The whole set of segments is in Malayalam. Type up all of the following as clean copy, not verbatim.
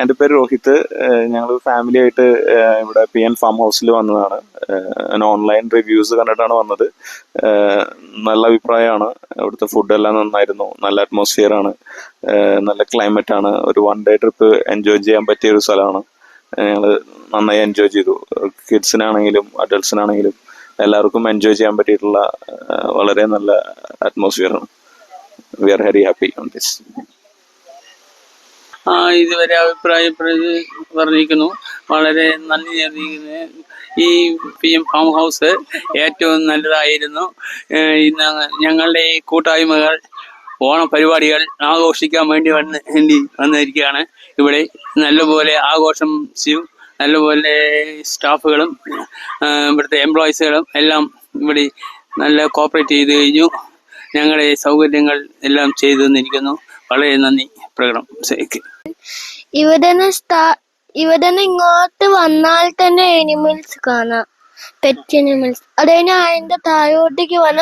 എൻ്റെ പേര് രോഹിത്. ഞങ്ങൾ ഫാമിലി ആയിട്ട് ഇവിടെ PN ഫാം ഹൗസിൽ വന്നതാണ്. ഓൺലൈൻ റിവ്യൂസ് കണ്ടിട്ടാണ് വന്നത്. നല്ല അഭിപ്രായമാണ്. ഇവിടുത്തെ ഫുഡെല്ലാം നന്നായിരുന്നു. നല്ല അറ്റ്മോസ്ഫിയർ ആണ്. നല്ല ക്ലൈമറ്റ് ആണ്. ഒരു 1 ഡേ ട്രിപ്പ് എൻജോയ് ചെയ്യാൻ പറ്റിയ ഒരു സ്ഥലമാണ്. ഞങ്ങൾ നന്നായി എൻജോയ് ചെയ്തു. കിഡ്സിനാണെങ്കിലും അഡൾട്ട്സിനാണെങ്കിലും എല്ലാവർക്കും എൻജോയ് ചെയ്യാൻ പറ്റിയിട്ടുള്ള വളരെ നല്ല അറ്റ്മോസ്ഫിയർ ആണ്. We are very happy on this. ഇതുവരെ അഭിപ്രായം പറഞ്ഞിരിക്കുന്നു. വളരെ നന്ദി അറിയിക്കുന്നു. ഈ PN ഫാം ഹൗസ് ഏറ്റവും നല്ലതായിരുന്നു. ഇന്ന് ഞങ്ങളുടെ ഈ കൂട്ടായ്മകൾ ഓണം പരിപാടികൾ ആഘോഷിക്കാൻ വേണ്ടി വന്നിരിക്കുകയാണ്. ഇവിടെ നല്ലപോലെ ആഘോഷം ചെയ്യും. നല്ലപോലെ സ്റ്റാഫുകളും ഇവിടുത്തെ എംപ്ലോയീസുകളും എല്ലാം ഇവിടെ നല്ല കോപ്പറേറ്റ് ചെയ്ത് കഴിഞ്ഞു. ഞങ്ങളുടെ സൗകര്യങ്ങൾ എല്ലാം ചെയ്തു തന്നിരിക്കുന്നു. വളരെ നന്ദി പ്രകടനം. ഇവിടെ ഇങ്ങോട്ട് വന്നാൽ തന്നെ എനിമൽസ് കാണാം, പെറ്റ് എനിമൽസ്. അത് കഴിഞ്ഞാൽ അതിന്റെ താഴോട്ടേക്ക് വന്ന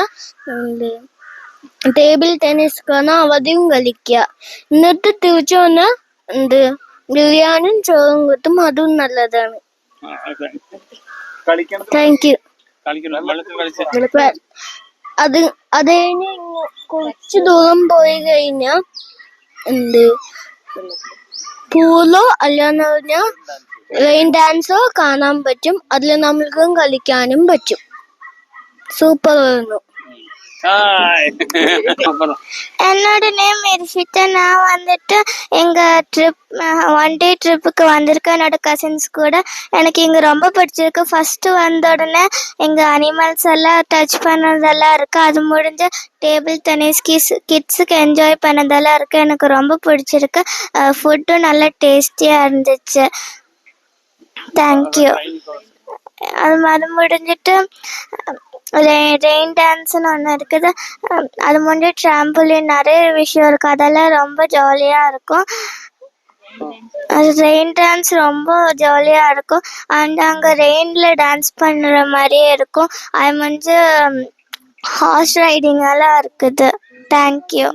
ടേബിൾ ടെന്നീസ് കാണാം, അവധിയും കളിക്കുക. എന്നിട്ട് തിരിച്ചു വന്ന ബിരിയാണിയും ചോറും കിട്ടും, അതും നല്ലതാണ്. Thank you. അത് കഴിഞ്ഞ് കുറച്ച് ദൂരം പോയി കഴിഞ്ഞാ പൂളോ അല്ലാന്ന് പറഞ്ഞാൽ റെയിൻ ഡാൻസോ കാണാൻ പറ്റും. അതിൽ നമ്മൾക്കും കളിക്കാനും പറ്റും. സൂപ്പർ ആയിരുന്നു. என்னோட நேம் இர்ஷிதா. நான் வந்துட்டு எங்கள் ஒன் டே ட்ரிப்புக்கு வந்திருக்கேன் என்னோட கசின்ஸ் கூட. எனக்கு இங்கே ரொம்ப பிடிச்சிருக்கு. ஃபஸ்ட்டு வந்த உடனே எங்கள் அனிமல்ஸ் எல்லாம் டச் பண்ணதெல்லாம் இருக்குது. அது முடிஞ்ச டேபிள் டென்னிஸ் கிட்ஸுக்கு என்ஜாய் பண்ணதெல்லாம் இருக்குது. எனக்கு ரொம்ப பிடிச்சிருக்கு. ஃபுட்டும் நல்லா டேஸ்டியாக இருந்துச்சு. தேங்க்யூ. அது முடிஞ்சிட்டு ரெயின் டான்ஸ்னு ஒன்று இருக்குது. அது முடிஞ்சு ட்ராம்புலின் நிறைய விஷயம் இருக்குது. அதெல்லாம் ரொம்ப ஜாலியாக இருக்கும். ரெயின் டான்ஸ் ரொம்ப ஜாலியாக இருக்கும். அண்ட் அங்கே ரெயினில் டான்ஸ் பண்ணுற மாதிரியே இருக்கும். அது முடிஞ்சு ஹார்ஸ் ரைடிங் எல்லாம் இருக்குது. தேங்க்யூ.